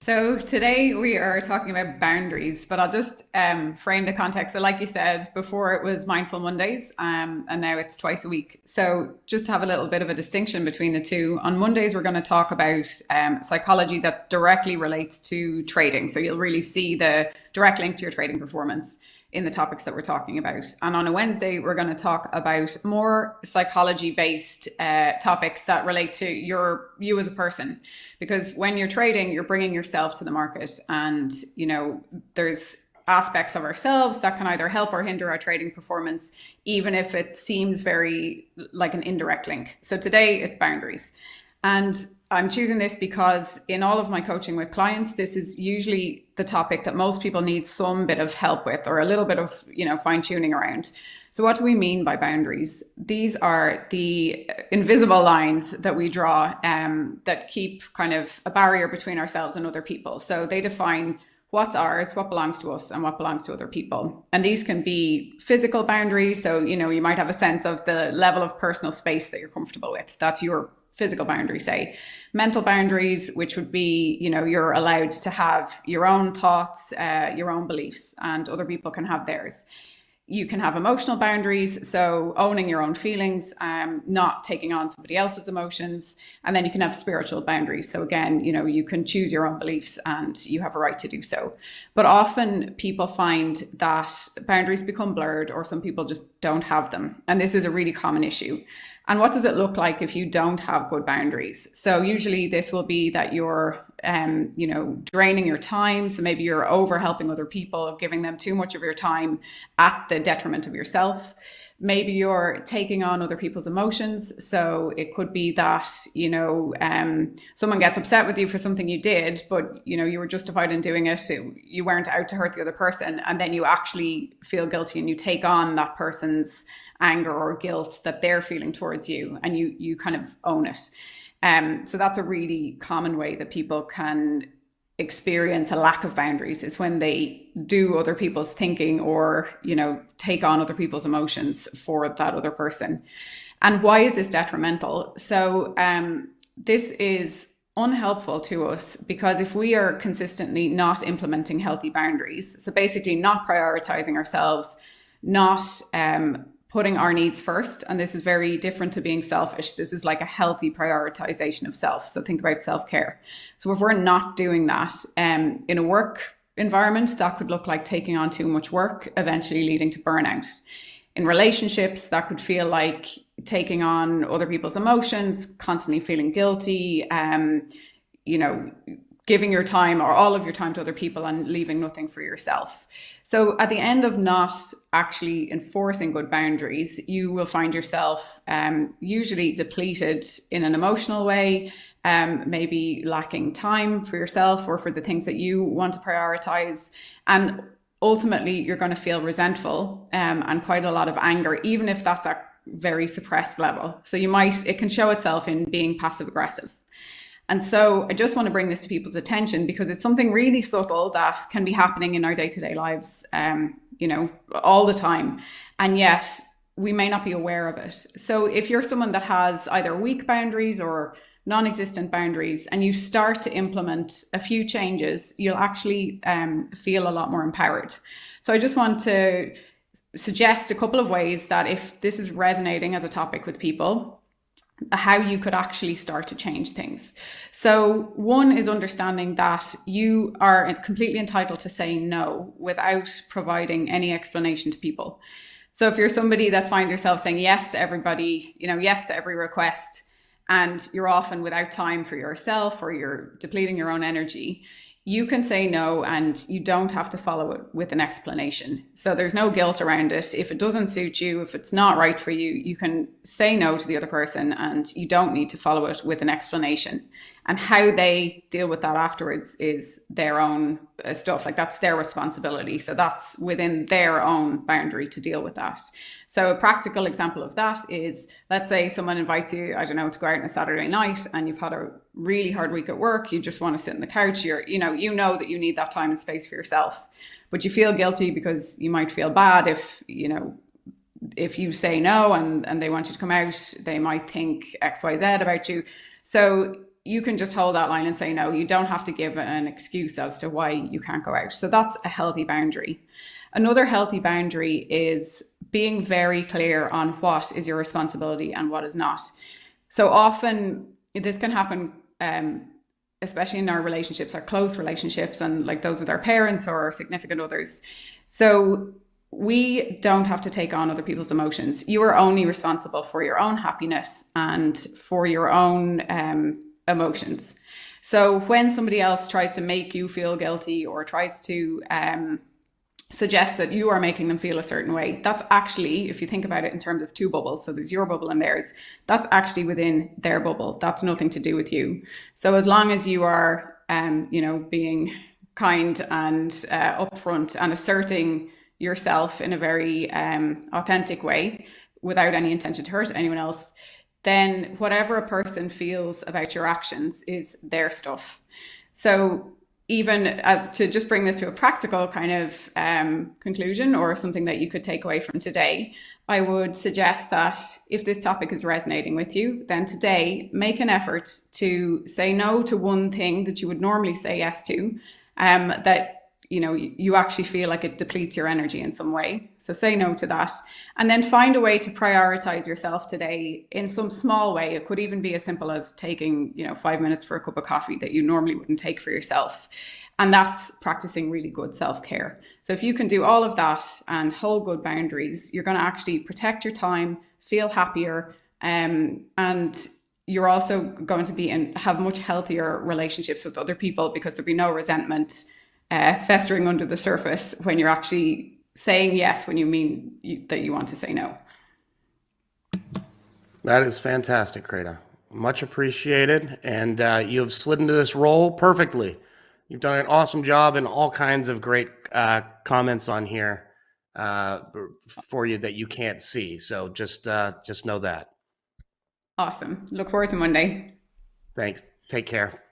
So today we are talking about boundaries, but I'll just frame the context. So, like you said, before it was Mindful Mondays, and now it's twice a week. So, just to have a little bit of a distinction between the two, on Mondays we're going to talk about psychology that directly relates to trading. So you'll really see the direct link to your trading performance in the topics that we're talking about. And on a Wednesday, we're going to talk about more psychology based topics that relate to you as a person. Because when you're trading, you're bringing yourself to the market. And, there's aspects of ourselves that can either help or hinder our trading performance, even if it seems very like an indirect link. So today it's boundaries. And I'm choosing this because in all of my coaching with clients, this is usually the topic that most people need some bit of help with or a little bit of, fine tuning around. So what do we mean by boundaries? These are the invisible lines that we draw that keep kind of a barrier between ourselves and other people. So they define what's ours, what belongs to us, and what belongs to other people. And these can be physical boundaries. So, you might have a sense of the level of personal space that you're comfortable with. That's your physical boundary. Say mental boundaries, which would be, you're allowed to have your own thoughts, your own beliefs, and other people can have theirs. You can have emotional boundaries, so owning your own feelings, not taking on somebody else's emotions. And then you can have spiritual boundaries. So again, you can choose your own beliefs and you have a right to do so. But often people find that boundaries become blurred, or some people just don't have them. And this is a really common issue. And what does it look like if you don't have good boundaries? So usually this will be that you're, draining your time. So maybe you're over helping other people, giving them too much of your time at the detriment of yourself. Maybe you're taking on other people's emotions. So it could be that, someone gets upset with you for something you did, but, you were justified in doing it. You weren't out to hurt the other person. And then you actually feel guilty and you take on that person's anger or guilt that they're feeling towards you, and you kind of own it. So that's a really common way that people can experience a lack of boundaries, is when they do other people's thinking or, take on other people's emotions for that other person. And why is this detrimental? So this is unhelpful to us because if we are consistently not implementing healthy boundaries, so basically not prioritizing ourselves, not putting our needs first. And this is very different to being selfish. This is like a healthy prioritization of self. So think about self-care. So if we're not doing that in a work environment, that could look like taking on too much work, eventually leading to burnout. In relationships, that could feel like taking on other people's emotions, constantly feeling guilty, giving your time or all of your time to other people and leaving nothing for yourself. So at the end of not actually enforcing good boundaries, you will find yourself usually depleted in an emotional way, maybe lacking time for yourself or for the things that you want to prioritize. And ultimately, you're going to feel resentful and quite a lot of anger, even if that's a very suppressed level. So it can show itself in being passive aggressive. And so I just want to bring this to people's attention because it's something really subtle that can be happening in our day-to-day lives, all the time. And yet we may not be aware of it. So if you're someone that has either weak boundaries or non-existent boundaries and you start to implement a few changes, you'll actually feel a lot more empowered. So I just want to suggest a couple of ways that if this is resonating as a topic with people, how you could actually start to change things. So one is understanding that you are completely entitled to say no without providing any explanation to people. So if you're somebody that finds yourself saying yes to everybody, yes to every request, and you're often without time for yourself or you're depleting your own energy, you can say no and you don't have to follow it with an explanation. So there's no guilt around it. If it doesn't suit you, if it's not right for you, you can say no to the other person and you don't need to follow it with an explanation. And how they deal with that afterwards is their own stuff. Like that's their responsibility. So that's within their own boundary to deal with that. So a practical example of that is, let's say someone invites you, I don't know, to go out on a Saturday night and you've had a really hard week at work. You just want to sit on the couch. You know that you need that time and space for yourself, but you feel guilty because you might feel bad if you say no and they want you to come out, they might think X, Y, Z about you. So you can just hold that line and say no. You don't have to give an excuse as to why you can't go out. So that's a healthy boundary. Another healthy boundary is being very clear on what is your responsibility and what is not. So often this can happen, especially in our relationships, our close relationships, and like those with our parents or our significant others. So we don't have to take on other people's emotions. You are only responsible for your own happiness and for your own emotions. So when somebody else tries to make you feel guilty or tries to suggest that you are making them feel a certain way, that's actually, if you think about it in terms of two bubbles, so there's your bubble and theirs, that's actually within their bubble. That's nothing to do with you. So as long as you are, being kind and upfront and asserting yourself in a very authentic way without any intention to hurt anyone else, then whatever a person feels about your actions is their stuff. So even to just bring this to a practical kind of conclusion or something that you could take away from today, I would suggest that if this topic is resonating with you, then today make an effort to say no to one thing that you would normally say yes to, that you actually feel like it depletes your energy in some way. So say no to that, and then find a way to prioritize yourself today in some small way. It could even be as simple as taking 5 minutes for a cup of coffee that you normally wouldn't take for yourself. And that's practicing really good self-care. So if you can do all of that and hold good boundaries, you're going to actually protect your time, feel happier, and you're also going to have much healthier relationships with other people, because there'll be no resentment festering under the surface when you're actually saying yes when you mean that you want to say no. That is fantastic, Créde. Much appreciated. And you have slid into this role perfectly. You've done an awesome job, and all kinds of great comments on here for you that you can't see. So just know that. Awesome. Look forward to Monday. Thanks. Take care.